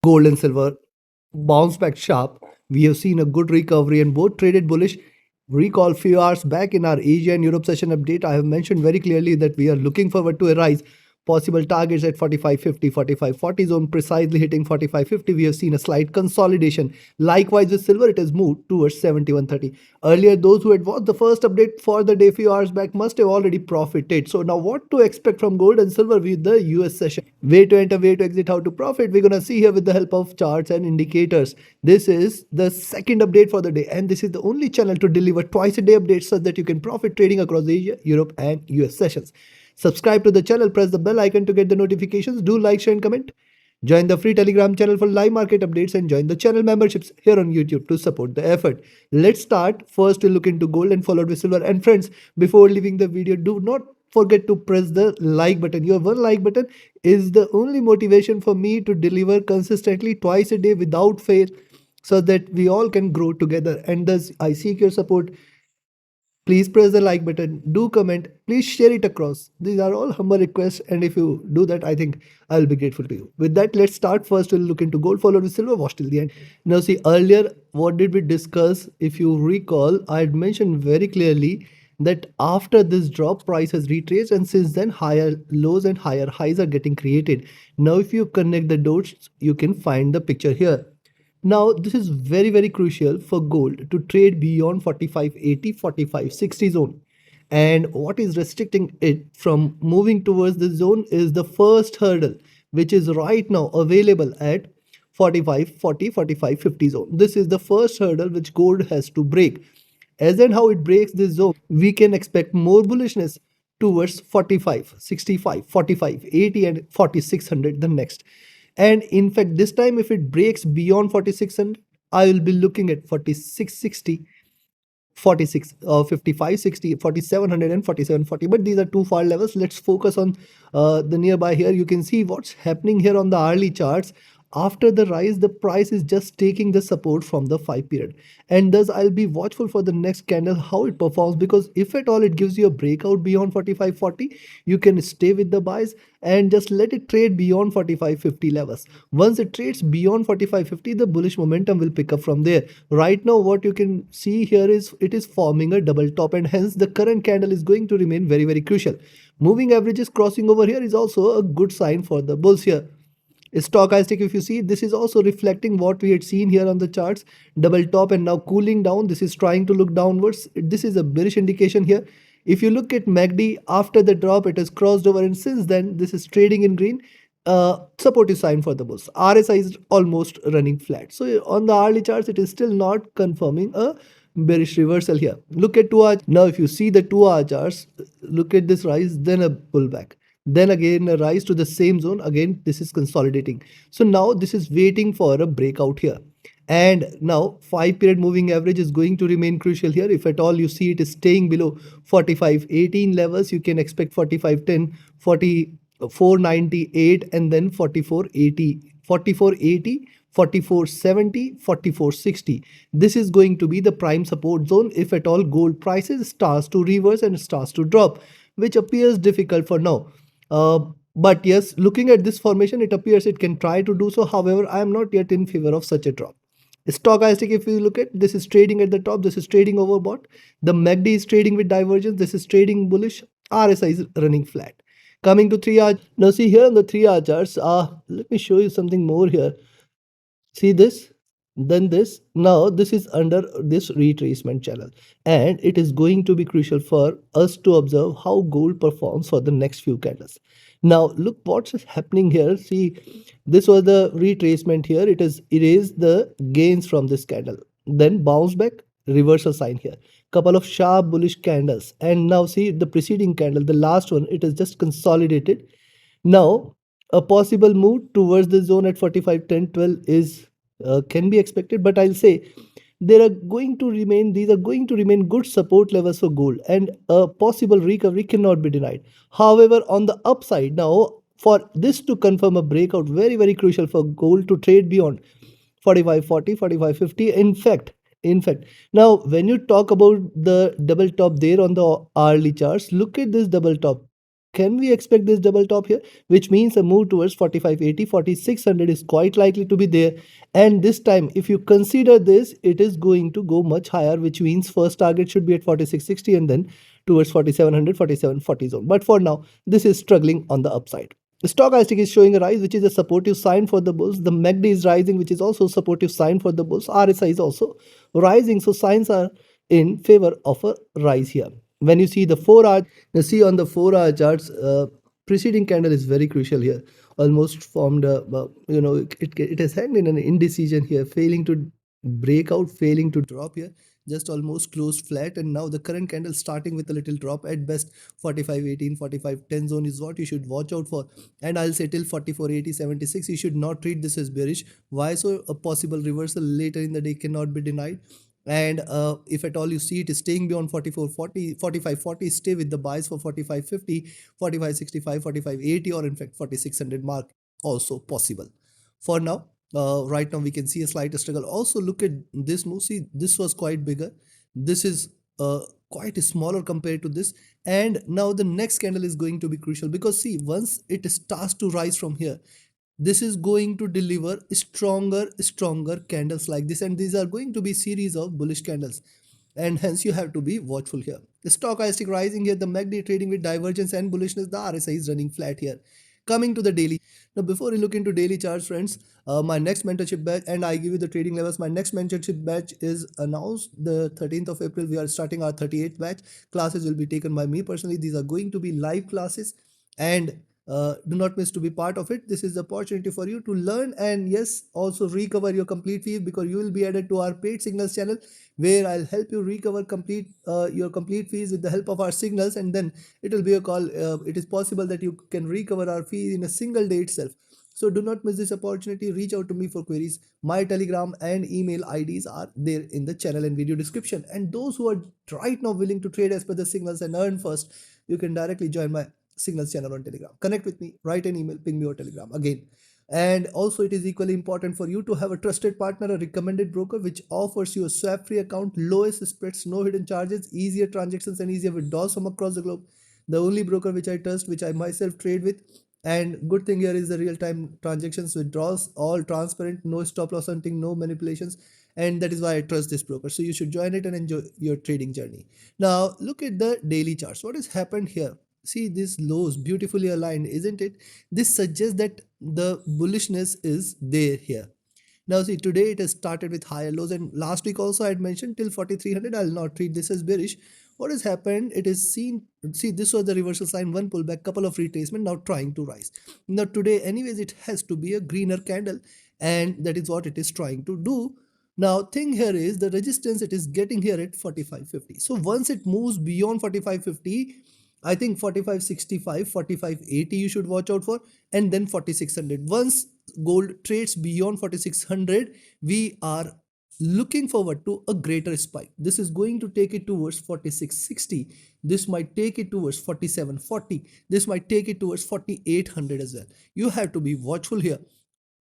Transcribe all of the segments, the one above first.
Gold and silver bounced back sharp. We have seen a good recovery and both traded bullish. Recall few hours back in our Asia and Europe session update, I have mentioned very clearly that we are looking forward to a rise. Possible targets at 45.50, 45.40 zone, precisely hitting 45.50. We have seen a slight consolidation. Likewise with silver, it has moved towards 71.30. Earlier, those who had watched the first update for the day few hours back must have already profited. So now what to expect from gold and silver with the US session? Way to enter, way to exit, how to profit. We're going to see here with the help of charts and indicators. This is the second update for the day, and this is the only channel to deliver twice a day updates so that you can profit trading across Asia, Europe, and US sessions. Subscribe to the channel, press the bell icon to get the notifications. Do like, share, and comment. Join the free Telegram channel for live market updates and join the channel memberships here on YouTube to support the effort. Let's start. First, we'll look into gold and followed with silver. And friends, before leaving the video, do not forget to press the like button. Your one like button is the only motivation for me to deliver consistently twice a day without fail so that we all can grow together. And thus, I seek your support. Please press the like button, do comment, please share it across. These are all humble requests, and if you do that, I think I'll be grateful to you. With that, let's start. First, we'll look into gold, followed with silver. Watch till the end. Now, see, earlier, what did we discuss? If you recall, I had mentioned very clearly that after this drop, price has retraced, and since then, higher lows and higher highs are getting created. Now, if you connect the dots, you can find the picture here. Now, this is very, very crucial for gold to trade beyond 45.80, 45.60 zone. And what is restricting it from moving towards this zone is the first hurdle, which is right now available at 45.40, 45.50 zone. This is the first hurdle which gold has to break. As and how it breaks this zone, we can expect more bullishness towards 45, 65, 45, 80, and 4600 the next. And in fact, this time if it breaks beyond 4600, I will be looking at 4660, 46 55 60, 4700 and 4740. But these are too far levels. Let's focus on the nearby here. You can see what's happening here on the hourly charts. After the rise, the price is just taking the support from the 5 period, and thus I'll be watchful for the next candle how it performs, because if at all it gives you a breakout beyond 45.40, you can stay with the buys and just let it trade beyond 45.50 levels. Once it trades beyond 45.50, the bullish momentum will pick up from there. Right now, what you can see here is it is forming a double top, and hence the current candle is going to remain very, very crucial. Moving averages crossing over here is also a good sign for the bulls here. Stochastic, if you see, this is also reflecting what we had seen here on the charts. Double top and now cooling down. This is trying to look downwards. This is a bearish indication here. If you look at MACD, after the drop, it has crossed over, and since then, this is trading in green. Supportive sign for the bulls. RSI is almost running flat. So on the hourly charts, it is still not confirming a bearish reversal here. Look at 2 hour. Now, if you see the 2 hour charts, look at this rise, then a pullback. Then again a rise to the same zone. Again, this is consolidating. So now this is waiting for a breakout here. And now 5 period moving average is going to remain crucial here. If at all you see it is staying below 45.18 levels, you can expect 45.10, 44.98, and then 44.80, 44.80, 44.70, 44.60. This is going to be the prime support zone if at all gold prices starts to reverse and starts to drop, which appears difficult for now. But yes, looking at this formation, it appears it can try to do so. However, I am not yet in favor of such a drop. Stochastic, if you look at, this is trading at the top, this is trading overbought. The MACD is trading with divergence, this is trading bullish. RSI is running flat. Coming to 3 hour, now see here on the 3 hour charts, let me show you something more here. See this, then this. Now this is under this retracement channel, and it is going to be crucial for us to observe how gold performs for the next few candles. Now look what's happening here. See, this was the retracement here. It is erased the gains from this candle, then bounce back, reversal sign here, couple of sharp bullish candles, and now see the preceding candle, the last one, it is just consolidated. Now a possible move towards the zone at 45, 10, 12 is can be expected, but I'll say these are going to remain good support levels for gold, and a possible recovery cannot be denied. However, on the upside, now for this to confirm a breakout, very, very crucial for gold to trade beyond 45.40, 45.50. In fact, now when you talk about the double top there on the hourly charts, look at this double top. can we expect this double top here, which means a move towards 4580, 4600 is quite likely to be there. And this time, if you consider this, it is going to go much higher, which means first target should be at 4660 and then towards 4700, 4740 zone. But for now, this is struggling on the upside. The stochastic is showing a rise, which is a supportive sign for the bulls. The MACD is rising, which is also a supportive sign for the bulls. RSI is also rising, so signs are in favor of a rise here. When you see the 4 hour, you see on the 4 hour charts, preceding candle is very crucial here. Almost formed a, it has hanged in an indecision here, failing to break out, failing to drop here, just almost closed flat. And now the current candle starting with a little drop, at best 45.18, 45.10 zone is what you should watch out for. And I'll say till 44.80, 76 you should not treat this as bearish. Why so? A possible reversal later in the day cannot be denied. And if at all you see it is staying beyond 44.40, 45.40, stay with the buys for 45.50, 45.65, 45.80, or in fact 4600 mark also possible. For now, right now we can see a slight struggle. Also look at this move. See, this was quite bigger. This is quite smaller compared to this. And now the next candle is going to be crucial, because see, once it starts to rise from here, this is going to deliver stronger candles like this, and these are going to be series of bullish candles, and hence you have to be watchful here. The stochastic rising here, the MACD trading with divergence and bullishness, the RSI is running flat here. Coming to the daily. Now before we look into daily charts, friends, my next mentorship batch, and I give you the trading levels. My next mentorship batch is announced the 13th of April. We are starting our 38th batch. Classes will be taken by me personally. These are going to be live classes, and do not miss to be part of it. This is the opportunity for you to learn, and yes, also recover your complete fee, because you will be added to our paid signals channel, where I'll help you recover complete your complete fees with the help of our signals, and then it will be a call. It is possible that you can recover our fee in a single day itself. So do not miss this opportunity. Reach out to me for queries. My Telegram and email IDs are there in the channel and video description. And those who are right now willing to trade as per the signals and earn first, you can directly join my signals channel on Telegram. Connect with me, write an email, ping me or Telegram again. And also it is equally important for you to have a trusted partner, a recommended broker which offers you a swap free account, lowest spreads, no hidden charges, easier transactions and easier withdrawals from across the globe. The only broker which I trust, which I myself trade with. And good thing here is the real-time transactions, withdrawals, all transparent, no stop loss hunting, no manipulations. And that is why I trust this broker. So you should join it and enjoy your trading journey. Now look at the daily charts. What has happened here? See, these lows beautifully aligned, isn't it? This suggests that the bullishness is there here. Now see, today it has started with higher lows, and last week also I had mentioned till 4300. I'll not treat this as bearish. What has happened? It is seen. See, this was the reversal sign, one pullback, couple of retracement, now trying to rise. Now today, anyways, it has to be a greener candle, and that is what it is trying to do. Now, thing here is the resistance it is getting here at 4550. So once it moves beyond 4550, I think 4565, 4580 you should watch out for, and then 4600. Once gold trades beyond 4600, we are looking forward to a greater spike. This is going to take it towards 4660. This might take it towards 4740. This might take it towards 4800 as well. You have to be watchful here.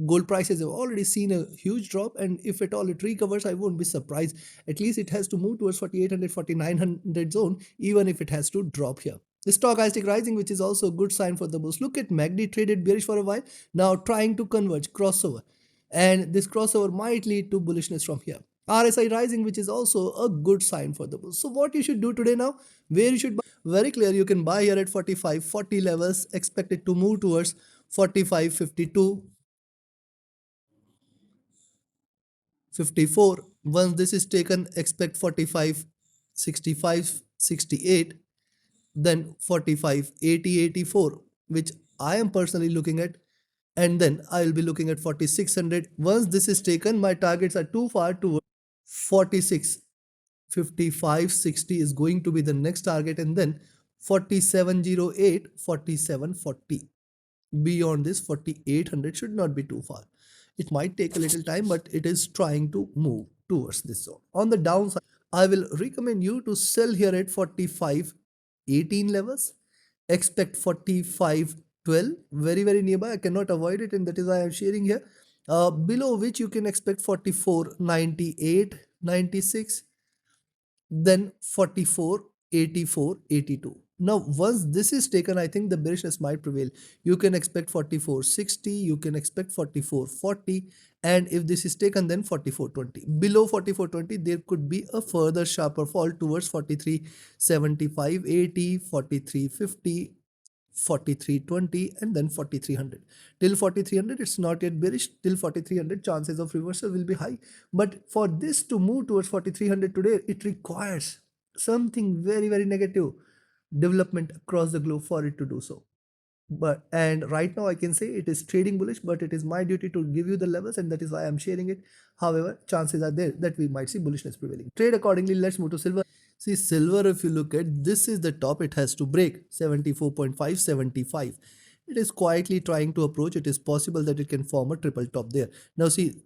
Gold prices have already seen a huge drop, and if at all it recovers, I won't be surprised. At least it has to move towards 4800, 4900 zone, even if it has to drop here. The stochastic rising, which is also a good sign for the bulls. Look at MACD traded bearish for a while, now trying to converge, crossover, and this crossover might lead to bullishness from here. RSI rising, which is also a good sign for the bulls. So what you should do today now, where you should buy, very clear, you can buy here at 4540 levels, expected to move towards 4552, 54. Once this is taken, expect 45, 65, 68, then 45, 80, 84, which I am personally looking at, and then I will be looking at 4600. Once this is taken, my targets are too far towards 46, 55, 60 is going to be the next target, and then 4708, 4740. Beyond this, 4800 should not be too far. It might take a little time, but it is trying to move towards this zone. On the downside, I will recommend you to sell here at 45.18 levels. Expect 45.12, very nearby. I cannot avoid it, and that is why I am sharing here. Below which you can expect 44.98, 96, then 44, 84, 82. Now, once this is taken, I think the bearishness might prevail. You can expect 44.60, you can expect 44.40, and if this is taken, then 44.20. Below 44.20, there could be a further sharper fall towards 43.75.80, 43.50, 43.20, and then 4300. Till 4300 it's not yet bearish. Till 4300 chances of reversal will be high, but for this to move towards 4300 today, it requires something very negative development across the globe for it to do so. But and right now I can say it is trading bullish, but it is my duty to give you the levels, and that is why I'm sharing it. However, chances are there that we might see bullishness prevailing. Trade accordingly. Let's move to silver. See, silver, if you look at, this is the top it has to break, 74.5, 75. It is quietly trying to approach. It is possible that it can form a triple top there. Now see,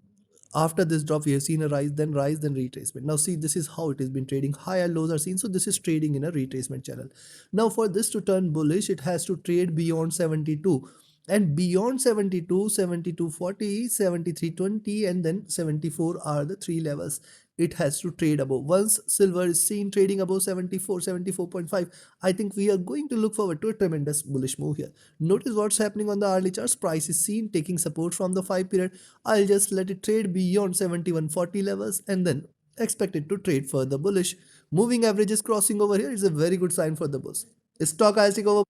after this drop we have seen a rise, then retracement. Now see, this is how it has been trading. Higher lows are seen, so this is trading in a retracement channel. Now for this to turn bullish, it has to trade beyond 72, and beyond 72, 72.40, 73.20, and then 74 are the three levels it has to trade above. Once silver is seen trading above 74, 74.5, I think we are going to look forward to a tremendous bullish move here. Notice what's happening on the hourly charts. Price is seen taking support from the 5 period. I'll just let it trade beyond 71.40 levels and then expect it to trade further bullish. Moving averages crossing over here is a very good sign for the bulls. Stochastic over.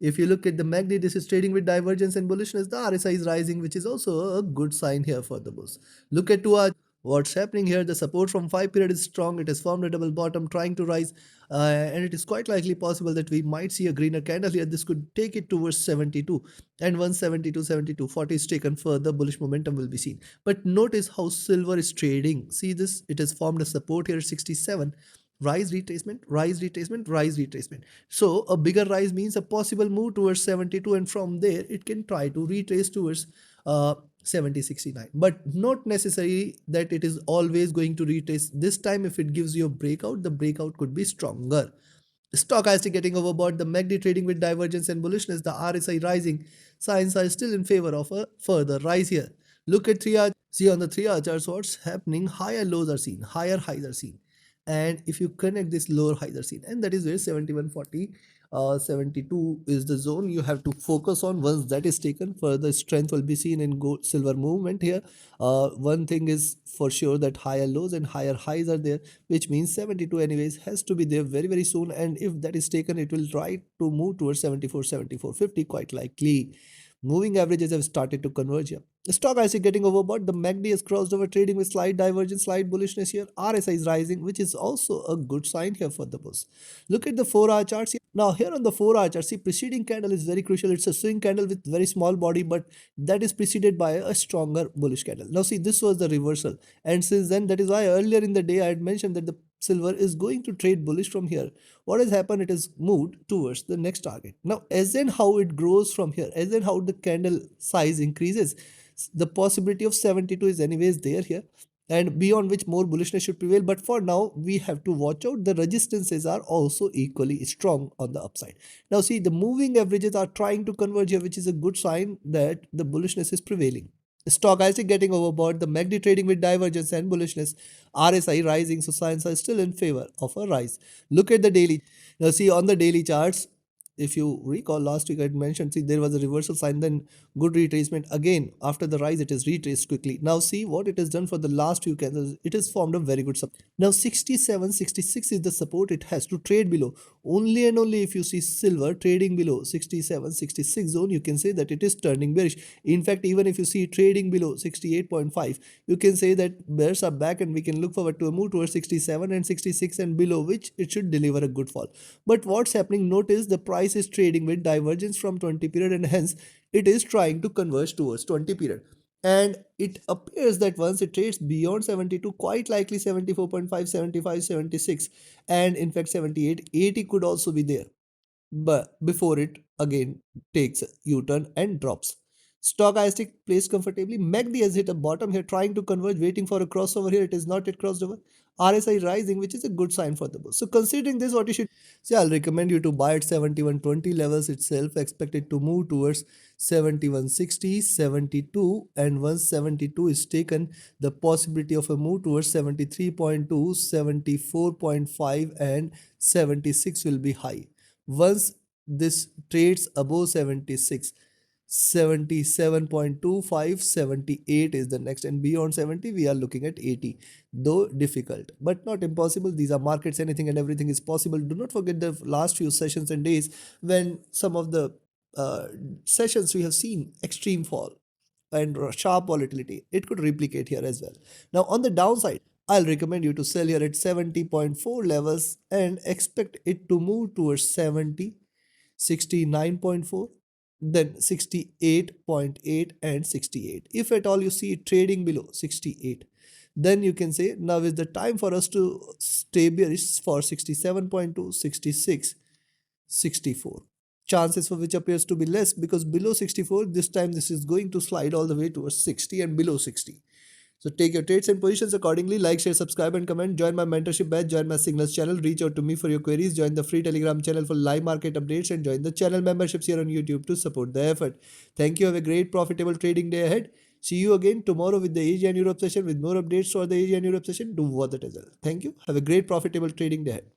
If you look at the MACD, this is trading with divergence and bullishness. The RSI is rising, which is also a good sign here for the bulls. Look at 2 hour. What's happening here? The support from 5 period is strong. It has formed a double bottom trying to rise, and it is quite likely possible that we might see a greener candle here. This could take it towards 72, and once 72, 72.40 is taken, further bullish momentum will be seen. But notice how silver is trading. See this? It has formed a support here at 67. Rise retracement, rise retracement, rise retracement. So a bigger rise means a possible move towards 72, and from there it can try to retrace towards 70, 69. But not necessarily that it is always going to retrace. This time if it gives you a breakout, the breakout could be stronger. Stochastic getting overbought, the MACD trading with divergence and bullishness, the RSI rising. Signs are still in favor of a further rise here. Look at 3 hour. See on the 3 hour charts what's happening. Higher lows are seen, higher highs are seen. And if you connect this lower highs are seen, and that is where 71.40, 72 is the zone you have to focus on. Once that is taken, further strength will be seen in gold silver movement here. One thing is for sure that higher lows and higher highs are there, which means 72 anyways has to be there very soon, and if that is taken, it will try to move towards 74, 74.50 quite likely. Moving averages have started to converge here. The stock is getting overbought. The MACD has crossed over, trading with slight divergence, slight bullishness here. RSI is rising, which is also a good sign here for the bulls. Look at the 4-hour charts here. Now here on the 4-hour chart, see, preceding candle is very crucial. It's a swing candle with very small body, but that is preceded by a stronger bullish candle. Now see, this was the reversal, and since then, that is why earlier in the day I had mentioned that the silver is going to trade bullish from here. What has happened? It has moved towards the next target. Now as in how it grows from here, as in how the candle size increases, the possibility of 72 is anyways there here, and beyond which more bullishness should prevail. But for now we have to watch out. The resistances are also equally strong on the upside. Now see, the moving averages are trying to converge here, which is a good sign that the bullishness is prevailing. Stochastic getting overbought, the MACD trading with divergence and bullishness, RSI rising, so signs are still in favor of a rise. Look at the daily. Now see, on the daily charts, if you recall last week I had mentioned, see, there was a reversal sign, then good retracement. Again, after the rise, it is retraced quickly. Now see what it has done for the last few candles. It has formed a very good support. Now 67, 66 is the support it has to trade below. Only and only if you see silver trading below 67, 66 zone, you can say that it is turning bearish. In fact, even if you see trading below 68.5, you can say that bears are back, and we can look forward to a move towards 67 and 66 and below which it should deliver a good fall. But what's happening? Notice the price is trading with divergence from 20 period, and hence it is trying to converge towards 20 period. And it appears that once it trades beyond 72, quite likely 74.5, 75, 76, and in fact 78, 80 could also be there, but before it again takes a U-turn and drops. Stochastic placed comfortably. MACD has hit a bottom here, trying to converge, waiting for a crossover here. It is not yet crossed over. RSI rising, which is a good sign for the bull. So considering this, what you should see, I'll recommend you to buy at 71.20 levels itself. Expected to move towards 71.60, 72, and once 72 is taken, the possibility of a move towards 73.2, 74.5, and 76 will be high. Once this trades above 76, 77.25, 78 is the next, and beyond 70 we are looking at 80. Though difficult but not impossible, these are markets, anything and everything is possible. Do not forget the last few sessions and days when some of the uh, sessions we have seen extreme fall and sharp volatility. It could replicate here as well. Now on the downside, I'll recommend you to sell here at 70.4 levels and expect it to move towards 70, 69.4, then 68.8 and 68. If at all you see it trading below 68, then you can say now is the time for us to stay bearish for 67.2, 66, 64. Chances for which appears to be less because below 64, this time this is going to slide all the way towards 60 and below 60. So take your trades and positions accordingly. Like, share, subscribe and comment. Join my mentorship batch. Join my signals channel. Reach out to me for your queries. Join the free Telegram channel for live market updates and join the channel memberships here on YouTube to support the effort. Thank you. Have a great profitable trading day ahead. See you again tomorrow with the Asia and Europe session with more updates for the Asia and Europe session. Do what it is. Thank you. Have a great profitable trading day ahead.